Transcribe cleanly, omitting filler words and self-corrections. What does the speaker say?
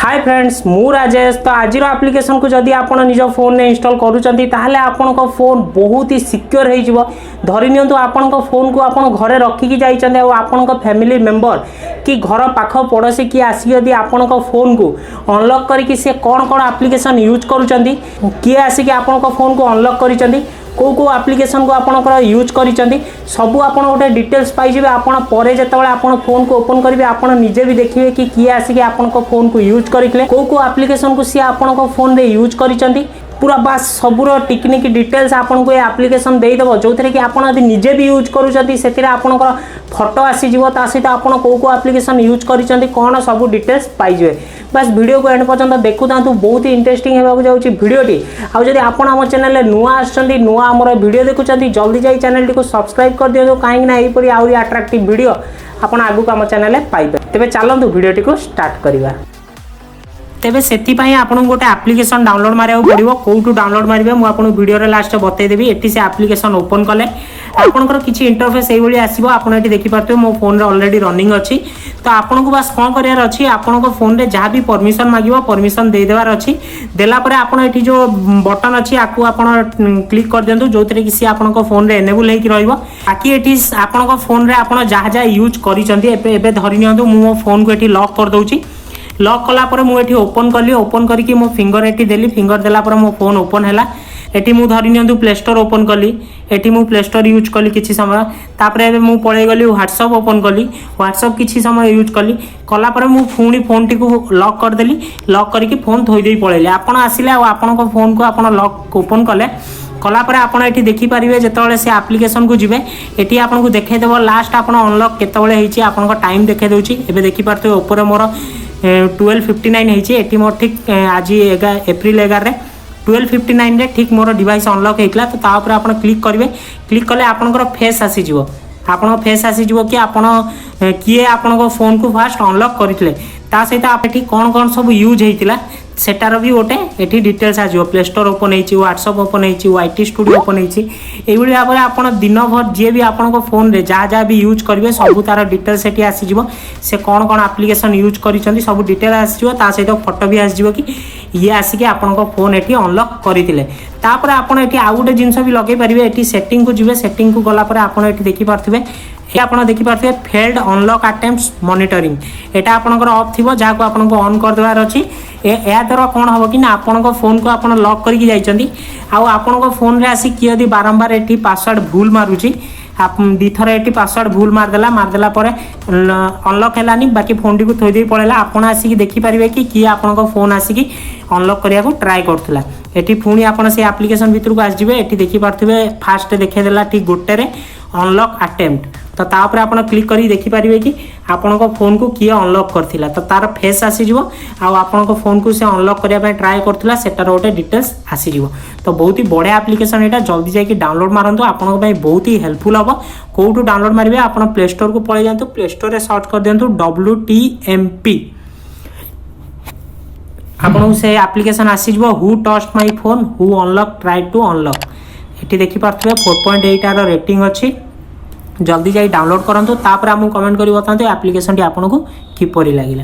Hi friends मु राजेश। तो आज एप्लिकेशन को जदि आप निज फोन में इंस्टॉल करूँगी ताहले आपन फोन बहुत ही सिक्योर हो धरी नियंतु आपन फोन को आप घरे रखिकी जाइछन्ते और आपन फैमिली मेंबर कि घर पाख पड़ोसी किए आसिक यदि आपन फोन को अनलॉक करके सी कौन कौन एप्लिकेशन यूज करुँच किए आसिक आपन फोन को अनलॉक कर को एप्लिकेशन को आपनकर यूज करिसेंती सबू आपन गोटे डिटेल्स पाइबे। आपन परे जेतेबेले आपन फोन को ओपन करेंगे आपन निजे भी देखिए कि किए आसिक आपन फोन को यूज करथिले को एप्लिकेशन को सी आपन फोन रे यूज करिसेंती पूरा बास सबूर टेक्निक डिटेल्स आपन को एप्लिकेशन देदेव जो थे कि आपड़ यदि निजे भी यूज करुँच से आपंकर फोटो आसीज सहित आपड़ को एप्लिकेशन यूज कर कौन सब डिटेल्स पाइबे। बस वीडियो को एंड पर्यंत देखु था बहुत ही इंटरेस्टिंग होगा जाऊँगी वीडियोटी। आदि आपड़ आम चैनल नुआ नुआ आम वीडियो देखुं जल्दी जाई चैनल को सब्सक्राइब कर दिखाँ कहीं यहीपरि आहरी अट्राक्टिव वीडियो आप आगू आम चैनल पाइबे। तेज चलतु वीडियोटी को स्टार्ट करवा। तेबे सेथिपाई आपन गोटे एप्लिकेशन डाउनलोड मारिया पड़ो कौटू डाउनलोड मारे मुझे वीडियो लास्ट बतईदेवी। एटी से एप्लिकेशन ओपन कले आपंकर किसी इंटरफेस ये आसो आप देखिपे मो फोन ऑलरेडी रनिंग अच्छी। तो आपन को बस कौन करार अच्छी आपन फोन रे जहाँ भी परमिशन मांगे परमिशन देदेवार अच्छी देलापर आपन ये जो बटन अच्छी आपको आपन क्लिक कर दिंतु जो थे कि सी आपन फोन रे एनेबल होगी बाकी ये आपन फोन रे आप जहाँ जहाँ यूज कर धरी नियंतु मो फोन को ये लॉक कर दूची। लॉक कलापर मुझे ओपन कली ओपन करके मो फिंगर ये देली फिंगर देलापर मो फोन ओपन है एटी मु धरी नियंतु प्ले स्टोर ओपन कली एटी मु प्ले स्टोर यूज कली किसी समय तापर एबे मु पळै गली व्हाट्सएप ओपन कली व्हाट्सएप किसी समय यूज कली कलापर मु पुणी फोन टी को लॉक कर देली लॉक करके फोन थोई देई पळैली आपण आसिले आ आपण को फोन को आपण लॉक ओपन कले कलापर आपन एटी देखि परिबे जेतबेले से एप्लिकेशन को जिवे एटी आपन को देखाई देबो लास्ट आपन अनलॉक केतबेले हेची आपन को टाइम देखाई दोची। एबे देखि पारते ऊपर मोर 12:59 होती ये मोर ठीक आज एप्रिल 11 12:59 रे ठीक मोर डिवाइस अनलॉक होता। तो तापर आप क्लिक करेंगे क्लिक कले आपंकर फेस आसीज आपण फेस आसीज कि आपण किए आपण फोन को फास्ट अनलॉक करते सहित आप कौन कौन सब यूज होता सेटार भी गोटे ये डिटेल्स आसो प्ले स्टोर ओपन हो व्हाट्सएप ओपन हो वाईटी स्टूडियो ओपन होती भाव में आप दिन भर जी भी आपन फोन रे जहाँ जहाँ भी यूज करेंगे सब तार डिटेल्स ये आसीज से कौन कौन एप्लिकेशन यूज कर सब डिटेल आसो सहित फोटो भी आसो कि ये आसिक आपन फोन ये अनलॉक करते तापर आपड़ ये आउ गोटे जिनस भी लगे पारे ये सेटिंग को जी सेटिंग को गलापर आप देखिपे आप देखिपे फेल्ड अनलॉक अटेम्प्ट्स मॉनिटरिंग एटा आपनकर ऑफ थिबो जहाँ को आपनको ऑन कर देवार अछि। या द्वारा कौन हम कि आपन फोन को आप लॉक करके जाइछन्ती आपन फोन रे आसी कि यदि बारंबार ये पासवर्ड भूल मारुची आप दीथर ये पासवर्ड भूल मारदेला पर अनलॉक है बाकी फोन टी को थोड़ी पड़ेगा आपड़ आसिक देखिपारे कि किए आपन फोन आसिक अनलॉक करने को ट्राए करथिला। एटी पुणी आपन से एप्लिकेशन भीतर को आसजिबे एटी देखिपारथिबे फास्ट देखैदेला ठीक गोटे रे अनलॉक अटेम्प्ट तो तापर आपन क्लिक करी देखिपारे कि आपन फोन को किए अनलॉक करथिला तो तार फेस आसीजिवो आपन फोन को से अनलॉक करने ट्राए करथिला सेटार गोटे डिटेल्स आसीजिवो। तो बहुत ही बढ़िया एप्लिकेशन एटा जल्दी जाके डाउनलोड मारंतु आपन पे बहुत ही हेल्पफुल हम कौटू डाउनलोड मारे आपन प्ले स्टोर को पळै जांतु प्ले स्टोर रे सर्च कर दियंतु WTMP आपन से एप्लिकेशन आसीजिवो हु टस्ट माय फोन हु अनलॉक ट्राई टू अनलॉक एटी देखि पारथबे 4.8 आर रेटिंग अछि जल्दी जाई डाउनलोड करंतु तापर हमहु कमेंट करी बतांतु एप्लिकेशन टी आपन को किपरि लागिला।